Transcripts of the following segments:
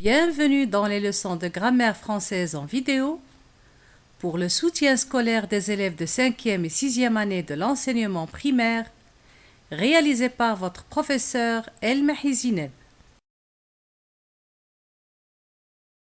Bienvenue dans les leçons de grammaire française en vidéo pour le soutien scolaire des élèves de 5e et 6e année de l'enseignement primaire, réalisé par votre professeur El Mahizineb.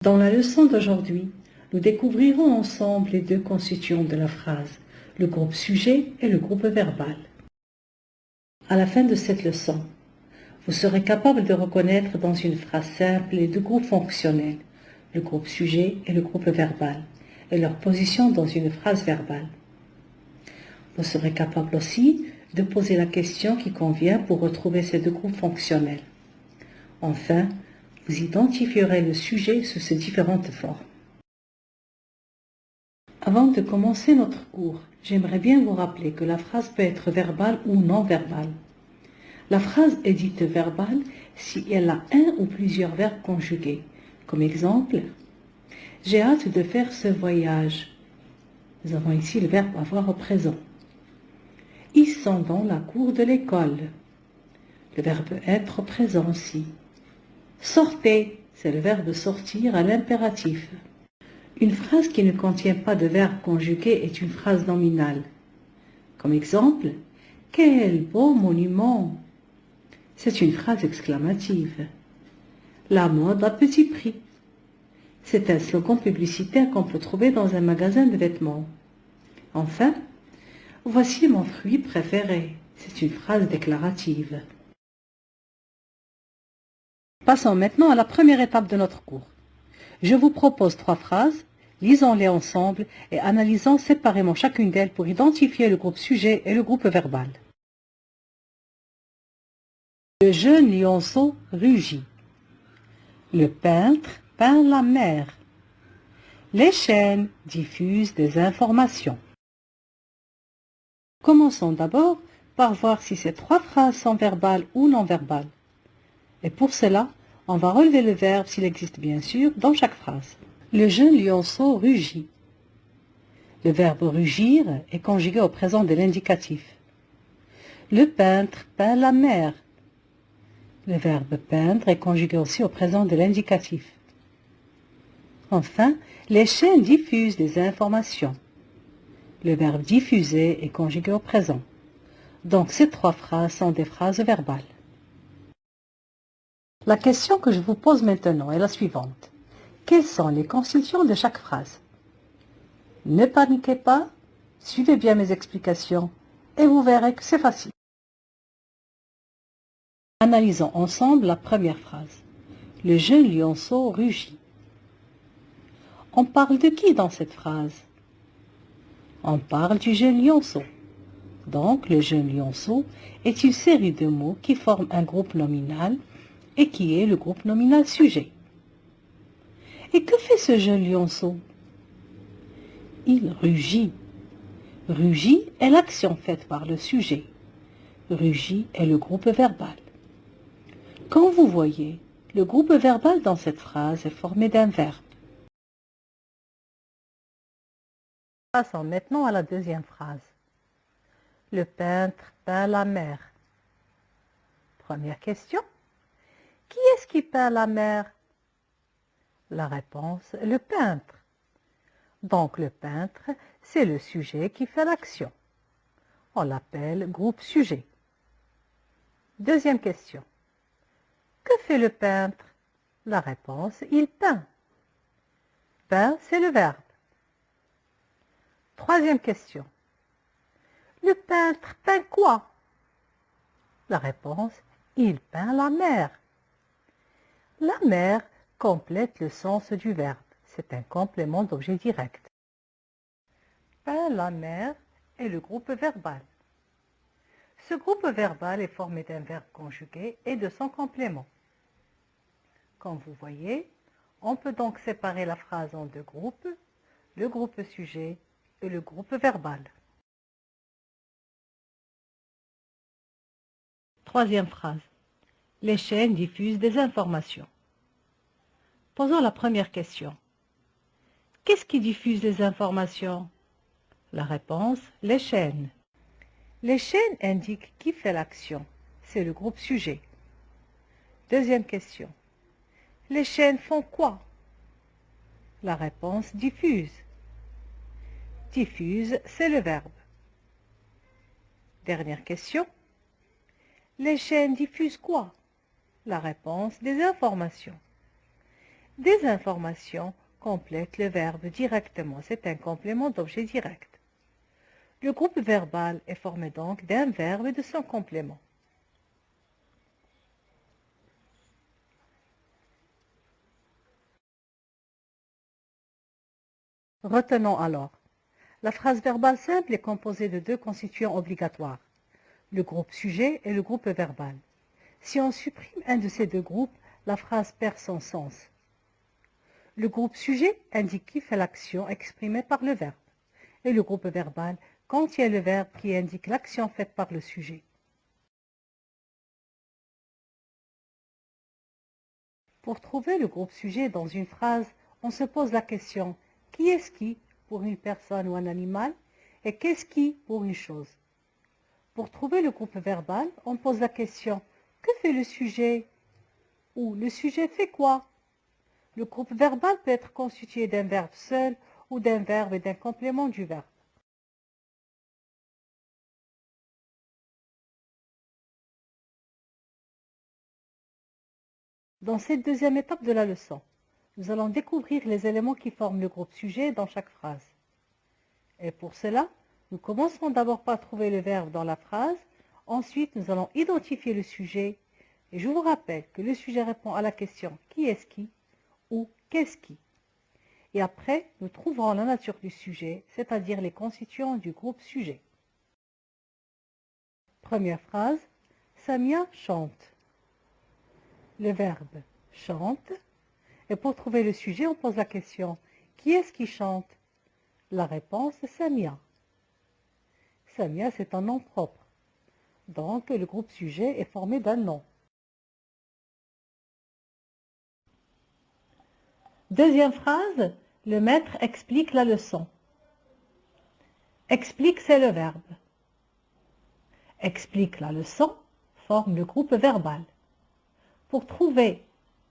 Dans la leçon d'aujourd'hui, nous découvrirons ensemble les deux constituants de la phrase, le groupe sujet et le groupe verbal. À la fin de cette leçon, vous serez capable de reconnaître dans une phrase simple les deux groupes fonctionnels, le groupe sujet et le groupe verbal, et leur position dans une phrase verbale. Vous serez capable aussi de poser la question qui convient pour retrouver ces deux groupes fonctionnels. Enfin, vous identifierez le sujet sous ces différentes formes. Avant de commencer notre cours, j'aimerais bien vous rappeler que la phrase peut être verbale ou non verbale. La phrase est dite verbale si elle a un ou plusieurs verbes conjugués. Comme exemple, j'ai hâte de faire ce voyage. Nous avons ici le verbe avoir au présent. Ils sont dans la cour de l'école. Le verbe être au présent aussi. Sortez, c'est le verbe sortir à l'impératif. Une phrase qui ne contient pas de verbe conjugué est une phrase nominale. Comme exemple, quel beau monument! C'est une phrase exclamative. La mode à petit prix. C'est un slogan publicitaire qu'on peut trouver dans un magasin de vêtements. Enfin, voici mon fruit préféré. C'est une phrase déclarative. Passons maintenant à la première étape de notre cours. Je vous propose 3 phrases, lisons-les ensemble et analysons séparément chacune d'elles pour identifier le groupe sujet et le groupe verbal. Le jeune lionceau rugit. Le peintre peint la mer. Les chaînes diffusent des informations. Commençons d'abord par voir si ces 3 phrases sont verbales ou non verbales. Et pour cela, on va relever le verbe s'il existe bien sûr dans chaque phrase. Le jeune lionceau rugit. Le verbe rugir est conjugué au présent de l'indicatif. Le peintre peint la mer. Le verbe peindre est conjugué aussi au présent de l'indicatif. Enfin, les chaînes diffusent des informations. Le verbe diffuser est conjugué au présent. Donc ces 3 phrases sont des phrases verbales. La question que je vous pose maintenant est la suivante. Quelles sont les constituants de chaque phrase? Ne paniquez pas, suivez bien mes explications et vous verrez que c'est facile. Analysons ensemble la première phrase. Le jeune lionceau rugit. On parle de qui dans cette phrase? On parle du jeune lionceau. Donc, le jeune lionceau est une série de mots qui forment un groupe nominal et qui est le groupe nominal sujet. Et que fait ce jeune lionceau? Il rugit. Rugit est l'action faite par le sujet. Rugit est le groupe verbal. Quand vous voyez, le groupe verbal dans cette phrase est formé d'un verbe. Passons maintenant à la deuxième phrase. Le peintre peint la mer. Première question. Qui est-ce qui peint la mer? La réponse, le peintre. Donc le peintre, c'est le sujet qui fait l'action. On l'appelle groupe sujet. Deuxième question. Que fait le peintre? La réponse, il peint. Peint, c'est le verbe. Troisième question. Le peintre peint quoi? La réponse, il peint la mer. La mer complète le sens du verbe. C'est un complément d'objet direct. Peint la mer est le groupe verbal. Ce groupe verbal est formé d'un verbe conjugué et de son complément. Comme vous voyez, on peut donc séparer la phrase en 2 groupes, le groupe sujet et le groupe verbal. Troisième phrase. Les chaînes diffusent des informations. Posons la première question. Qu'est-ce qui diffuse les informations? La réponse, les chaînes. Les chaînes indiquent qui fait l'action. C'est le groupe sujet. Deuxième question. Les chaînes font quoi? La réponse diffuse. Diffuse, c'est le verbe. Dernière question. Les chaînes diffusent quoi? La réponse, des informations. Des informations complètent le verbe directement. C'est un complément d'objet direct. Le groupe verbal est formé donc d'un verbe et de son complément. Retenons alors. La phrase verbale simple est composée de deux constituants obligatoires, le groupe sujet et le groupe verbal. Si on supprime un de ces deux groupes, la phrase perd son sens. Le groupe sujet indique qui fait l'action exprimée par le verbe, et le groupe verbal contient le verbe qui indique l'action faite par le sujet. Pour trouver le groupe sujet dans une phrase, on se pose la question « qui est-ce qui ?» pour une personne ou un animal et « qu'est-ce qui ?» pour une chose. Pour trouver le groupe verbal, on pose la question « que fait le sujet ?» ou « le sujet fait quoi ?» Le groupe verbal peut être constitué d'un verbe seul ou d'un verbe et d'un complément du verbe. Dans cette deuxième étape de la leçon, nous allons découvrir les éléments qui forment le groupe sujet dans chaque phrase. Et pour cela, nous commencerons d'abord par trouver le verbe dans la phrase, ensuite nous allons identifier le sujet, et je vous rappelle que le sujet répond à la question « qui est-ce qui ?» ou « qu'est-ce qui ?» Et après, nous trouverons la nature du sujet, c'est-à-dire les constituants du groupe sujet. Première phrase, Samia chante. Le verbe chante, et pour trouver le sujet, on pose la question « qui est-ce qui chante ?» La réponse est Samia. Samia, c'est un nom propre. Donc, le groupe sujet est formé d'un nom. Deuxième phrase, le maître explique la leçon. Explique, c'est le verbe. Explique la leçon forme le groupe verbal. Pour trouver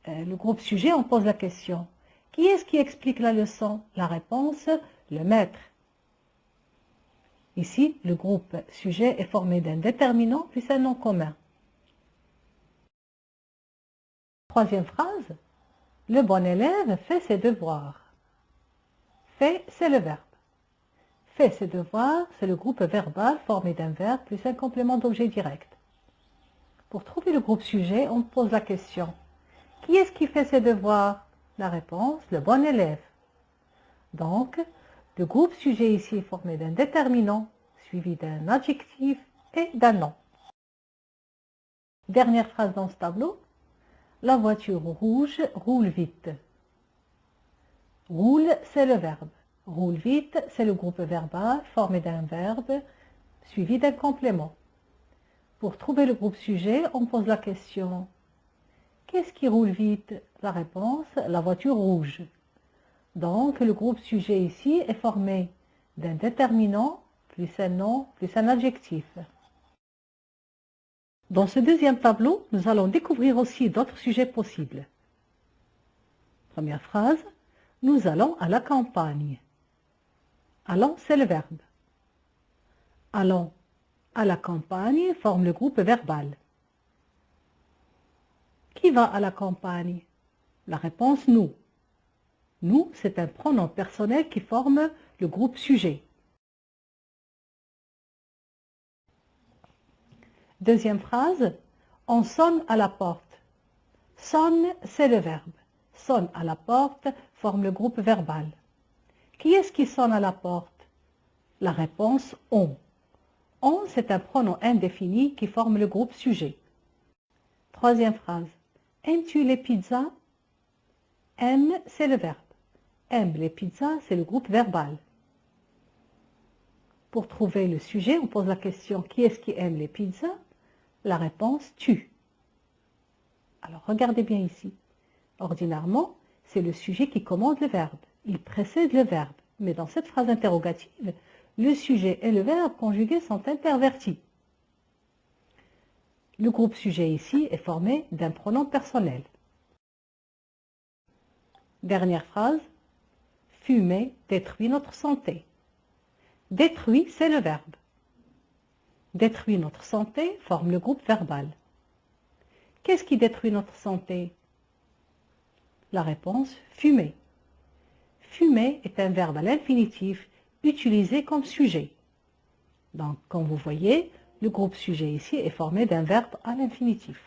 le groupe sujet, on pose la question « qui est-ce qui explique la leçon ?» La réponse, le maître. Ici, le groupe sujet est formé d'un déterminant plus un nom commun. Troisième phrase, le bon élève fait ses devoirs. Fait, c'est le verbe. Fait ses devoirs, c'est le groupe verbal formé d'un verbe plus un complément d'objet direct. Pour trouver le groupe sujet, on pose la question « qui est-ce qui fait ses devoirs ?» La réponse, le bon élève. Donc, le groupe sujet ici est formé d'un déterminant, suivi d'un adjectif et d'un nom. Dernière phrase dans ce tableau. La voiture rouge roule vite. Roule, c'est le verbe. Roule vite, c'est le groupe verbal formé d'un verbe suivi d'un complément. Pour trouver le groupe sujet, on pose la question « qu'est-ce qui roule vite ?» La réponse, la voiture rouge. Donc, le groupe sujet ici est formé d'un déterminant, plus un nom, plus un adjectif. Dans ce deuxième tableau, nous allons découvrir aussi d'autres sujets possibles. Première phrase, nous allons à la campagne. Allons, c'est le verbe. Allons à la campagne forme le groupe verbal. Qui va à la campagne? La réponse, nous. Nous, c'est un pronom personnel qui forme le groupe sujet. Deuxième phrase, on sonne à la porte. Sonne, c'est le verbe. Sonne à la porte forme le groupe verbal. Qui est-ce qui sonne à la porte? La réponse, on. On, c'est un pronom indéfini qui forme le groupe sujet. Troisième phrase, aimes-tu les pizzas? Aime, c'est le verbe. Aime les pizzas, c'est le groupe verbal. Pour trouver le sujet, on pose la question « qui est-ce qui aime les pizzas ?» La réponse « tu ». Alors, regardez bien ici. Ordinairement, c'est le sujet qui commande le verbe. Il précède le verbe. Mais dans cette phrase interrogative, le sujet et le verbe conjugués sont intervertis. Le groupe sujet ici est formé d'un pronom personnel. Dernière phrase. Fumer détruit notre santé. Détruit, c'est le verbe. Détruit notre santé forme le groupe verbal. Qu'est-ce qui détruit notre santé? La réponse, fumer. Fumer est un verbe à l'infinitif utilisé comme sujet. Donc, comme vous voyez, le groupe sujet ici est formé d'un verbe à l'infinitif.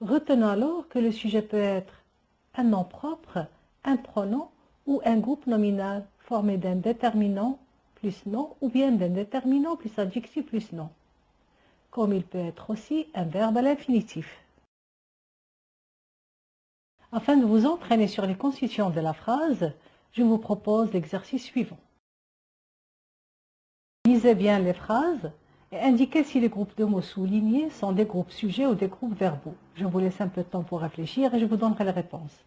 Retenons alors que le sujet peut être un nom propre, un pronom ou un groupe nominal formé d'un déterminant plus nom ou bien d'un déterminant plus adjectif plus nom. Comme il peut être aussi un verbe à l'infinitif. Afin de vous entraîner sur les constituants de la phrase, je vous propose l'exercice suivant. Lisez bien les phrases et indiquez si les groupes de mots soulignés sont des groupes sujets ou des groupes verbaux. Je vous laisse un peu de temps pour réfléchir et je vous donnerai les réponses.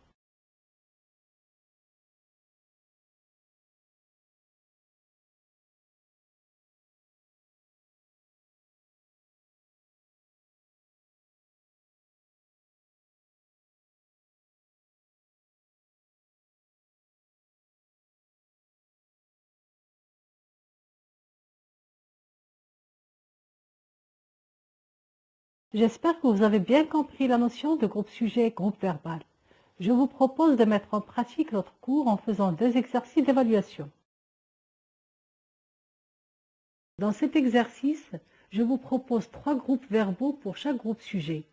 J'espère que vous avez bien compris la notion de groupe sujet et groupe verbal. Je vous propose de mettre en pratique notre cours en faisant 2 exercices d'évaluation. Dans cet exercice, je vous propose 3 groupes verbaux pour chaque groupe sujet.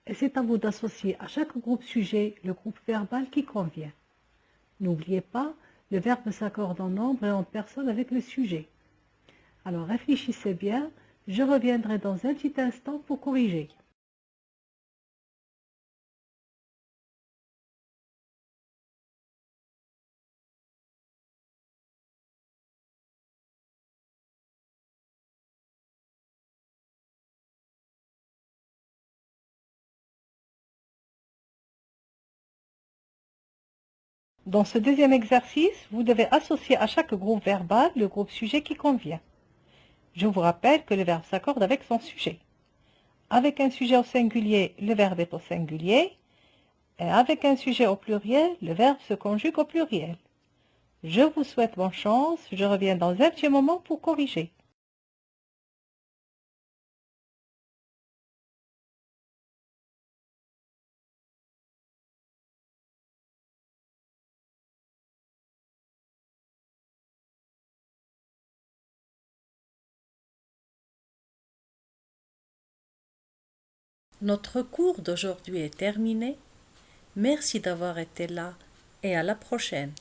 Et c'est à vous d'associer à chaque groupe sujet le groupe verbal qui convient. N'oubliez pas, le verbe s'accorde en nombre et en personne avec le sujet. Alors réfléchissez bien, je reviendrai dans un petit instant pour corriger. Dans ce deuxième exercice, vous devez associer à chaque groupe verbal le groupe sujet qui convient. Je vous rappelle que le verbe s'accorde avec son sujet. Avec un sujet au singulier, le verbe est au singulier. Et avec un sujet au pluriel, le verbe se conjugue au pluriel. Je vous souhaite bonne chance, je reviens dans un petit moment pour corriger. Notre cours d'aujourd'hui est terminé. Merci d'avoir été là et à la prochaine.